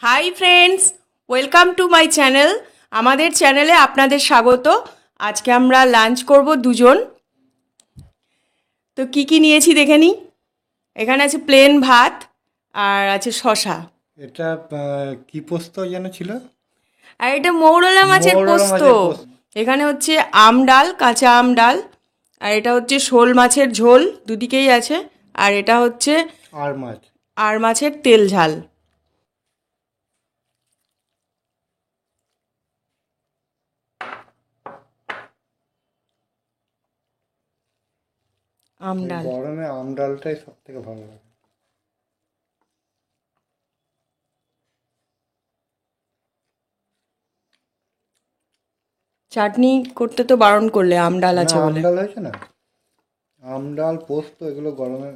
Hi friends, welcome to my channel. আমাদের চ্যানেলে আপনাদের স্বাগত। আজকে আমরা লাঞ্চ করব দুজন। তো কি নিয়েছি দেখে নিই। এখানে আছে প্লেন ভাত আর আছে শশা। এটা কি পোস্ত যেন ছিল? আর এটা মৌরলা মাছের মৌরলা পোস্ত। মাছের পোস্ত। এখানে হচ্ছে আম ডাল, কাঁচা আম ডাল। আর এটা হচ্ছে শোল মাছের ঝোল, দুদিকেই আছে। আর এটা হচ্ছে আর মাছ। আর মাছের তেল ঝাল। আম এই ডাল। গরমে আম ডালটাই সব থেকে ভালো লাগে। চাটনি করতে তো বারণ করলে, আম ডাল না, আছে আম বলে। ডাল হয়েছে না। আম ডাল পোস্ত এগুলো গরমে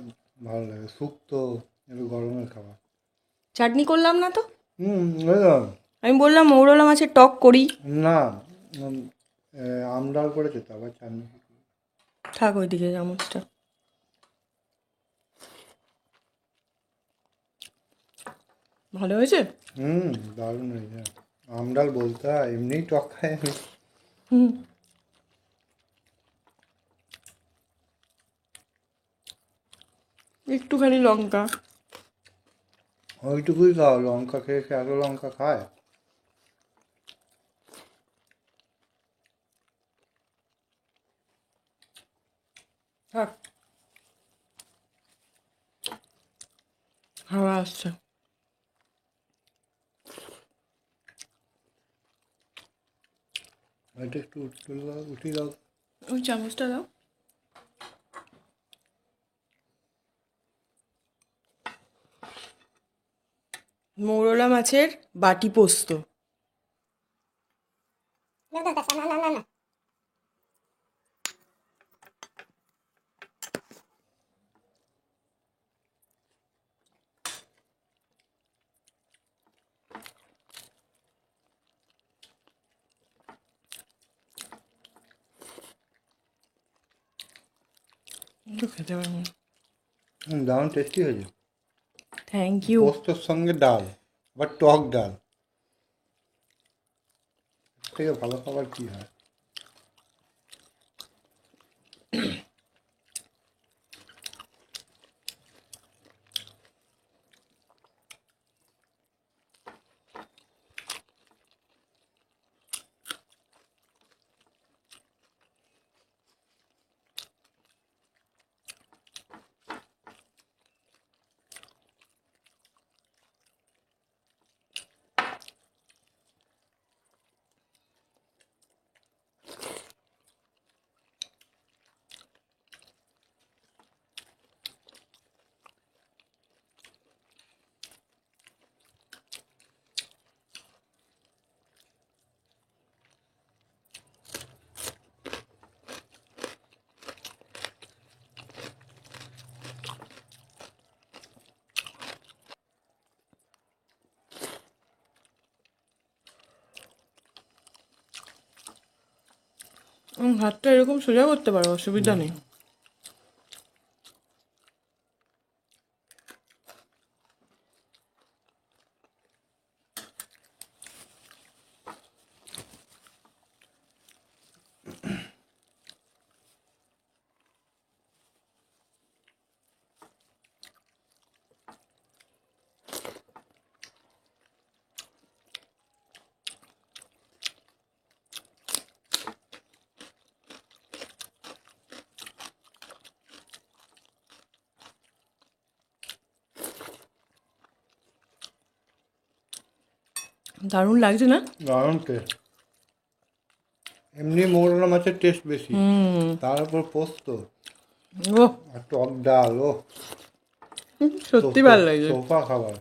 ভালো লাগে। শুক্তো এগুলো গরমের খাবার। চাটনি করলাম না তো। বুঝলাম। আমি বললাম মৌরলা মাছের টক করি। না, উম, আম ডাল করেছে তো আবার চাটনি। থাক ওইদিকে চামচটা। ভালো হয়েছে। দারুণ হয়েছে। আম ডাল বলতে হয়, এমনিই টক খাই আমি। হুম। একটুখানি লঙ্কা। ওইটুকুই খাও, লঙ্কা খেয়ে খেয়ে এত লঙ্কা খায়। থাক। হাওয়া আসছে। এটা একটু তুলে দাও, উঠিয়ে দাও। ওই চামচটা দাও। মৌরলা মাছের বাটি পোস্ত। একটু খেতে পারবো। দারুণ টেস্টি হয়েছে। Thank you. পোস্তর সঙ্গে ডাল, আবার টক ডাল, এর থেকে ভালো খাবার কি হয়? হাতটা এরকম সোজা করতে পারো, অসুবিধা নেই। দারুণ লাগছে না? দারুণ টেস্ট। এমনি মৌরলা মাছের টেস্ট বেশি, তার উপর পোস্ত ও, আর টক ডাল। ও সত্যি ভালো লাগছে। সোফা খাবার।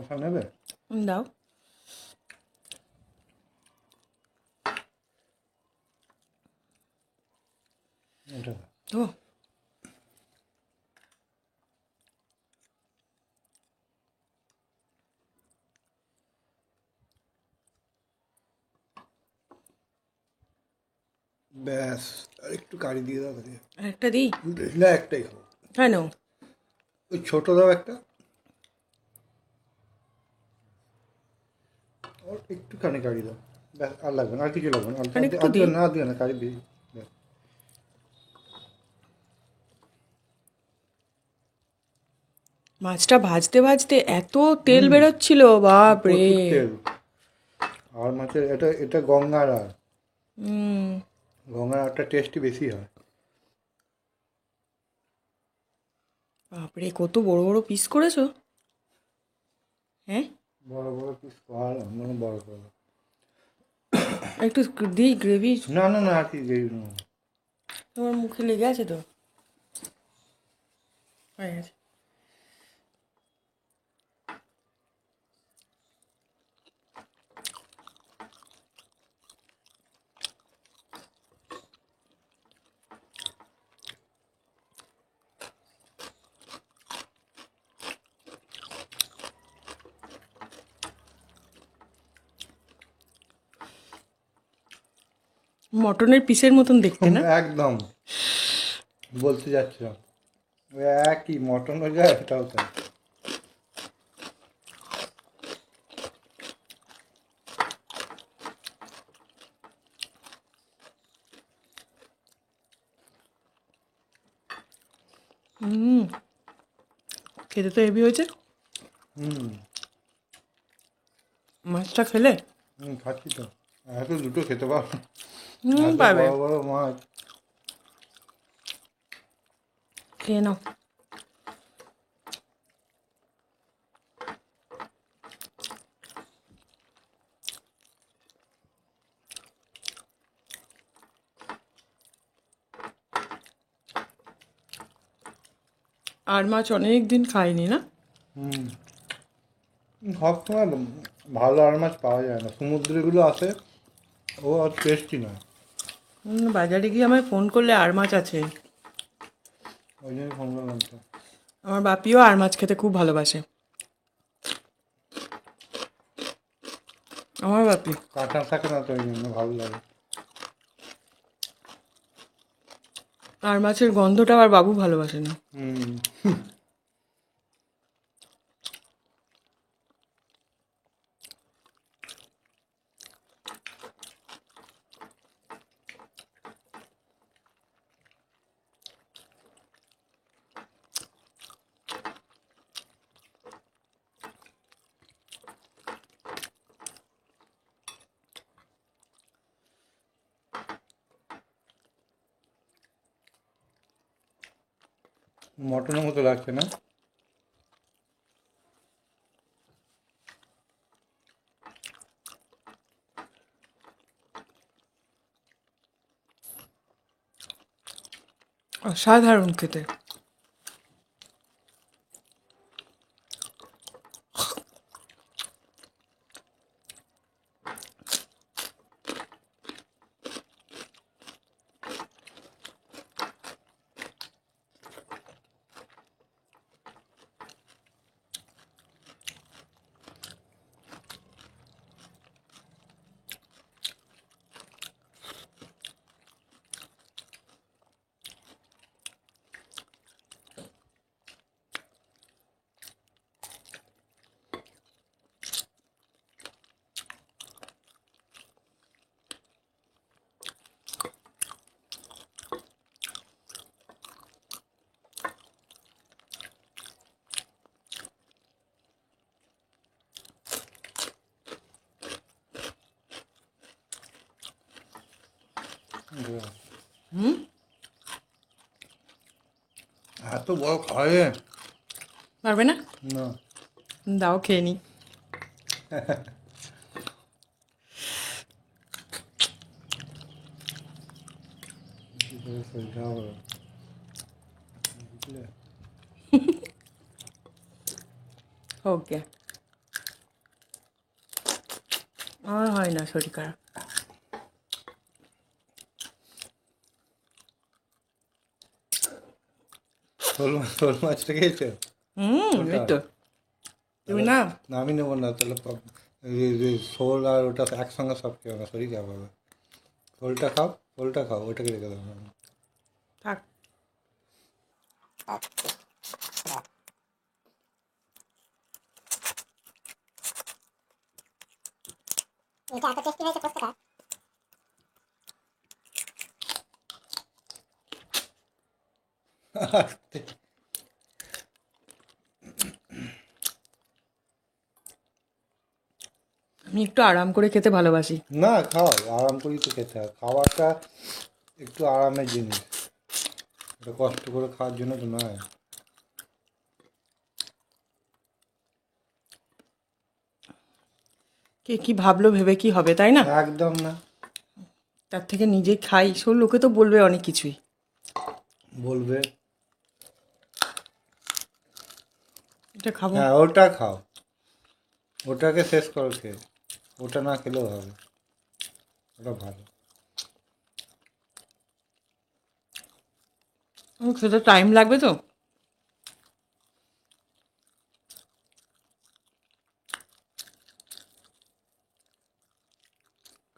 শশা নেবে? দাও। এটা দাও। ও ব্যাস, আর একটু কারি দিয়ে দাও তাহলে। একটা দিই? না, একটাই খাবো। কেন? ওই ছোট দাও একটা। ওর একটুখানি কারি দাও, ব্যাস, আর লাগবে না, আর কিছু লাগবে না। আর আর একটু দিই? না দিও না, কারি দিই। ব্যাস। মাছটা ভাজতে ভাজতে এত তেল বেরোচ্ছিল, বাপ রে। প্রচুর তেল। আর মাছের এটা এটা গঙ্গার আর হুম। গঙ্গার আরটা টেস্টই বেশি হয়। বাপরে, কত বড় বড় পিস করেছো। হ্যাঁ, বড় বড় পিস আর মানে বড় বড়। একটু দিই গ্রেভি। না না না, আর কি গ্রেভি নেবো। তোমার মুখে লেগে আছে তো, হয়ে গেছে। মটনের পিসের মতন দেখতে না? একদম বলতে যাচ্ছিলাম, ওই একই মটনও যায়, এটাও তাই। হুম, খেতে তো হেভি হয়েছে। হুম মাছটা খেলে? হুম, খাচ্ছি তো। এত দুটো খেতে পারো? এত পাবে। বড় বড় মাছ। খেয়ে নাও। আর মাছ অনেক দিন খাইনি না। হুম, সবসময় ভালো আর মাছ পাওয়া যায় না, সমুদ্রগুলো আসে, ও আর টেস্টি নয়। বাজারে গিয়ে আমায় ফোন করলে আর মাছ আছে। ওই জন্য ফোন করলাম তো। আমার বাপিও আর মাছ খেতে খুব ভালোবাসে। আমার বাপি কাঁটা থাকে না তো, ওই জন্য ভালো লাগে। আর মাছের গন্ধটা আমার বাবু ভালোবাসে না। হুম মটনের মতো লাগছে না? অসাধারণ খেতে। হুম, এত বড় খায় পারবে না? না। দাও খেয়ে নি। কি করে শরীরটা হবে, বুঝলে? ওকে। আমার হয় না শরীর খারাপ। শোল মাছটা খেয়েছো? ওটা? এই তো তুমি না না, আমি নেবো না তাহলে শোল আর ওটা একসঙ্গে সব খেয়ে না, শরীর খারাপ হবে। শোলটা খাও, ওটাকে রেখে দেবো। থাক। এটা এত টেস্টি হয়েছে পোস্তটা। আমি একটু আরাম করে খেতে ভালোবাসি। না, খাও, আরাম করেই তো খেতে হয়। খাবারটা একটু আরামের জিনিস, এটা কষ্ট করে খাওয়ার জন্য তো নয়। কে কি ভাবলো ভেবে কি হবে, তাই না? একদম না। তার থেকে নিজে খাই, সব লোকে তো বলবে অনেক কিছুই। বলবে। এটা খাবো। হ্যাঁ, ওটা খাও, ওটাকে শেষ করো খেয়ে। ওটা না খেলেও হবে, ওটা ভালো। খেতে টাইম লাগবে তো।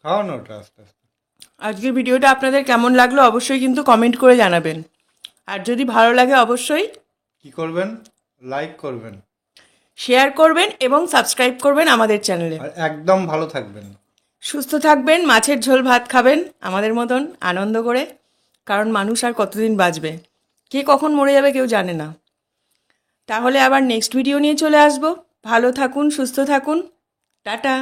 খাও না ওটা আস্তে আস্তে। আজকের ভিডিওটা আপনাদের কেমন লাগলো অবশ্যই কিন্তু কমেন্ট করে জানাবেন। আর যদি ভালো লাগে অবশ্যই কি করবেন? লাইক করবেন শেয়ার করবেন এবং সাবস্ক্রাইব করবেন আমাদের চ্যানেলে। আর একদম ভালো থাকবেন। সুস্থ থাকবেন, মাছের ঝোল ভাত খাবেন আমাদের মতন আনন্দ করে, কারণ মানুষ আর কতদিন বাঁচবে, কে কখন মরে যাবে কেউ জানে না। তাহলে আবার নেক্সট ভিডিও নিয়ে চলে আসবো। ভালো থাকুন, সুস্থ থাকুন, টাটা।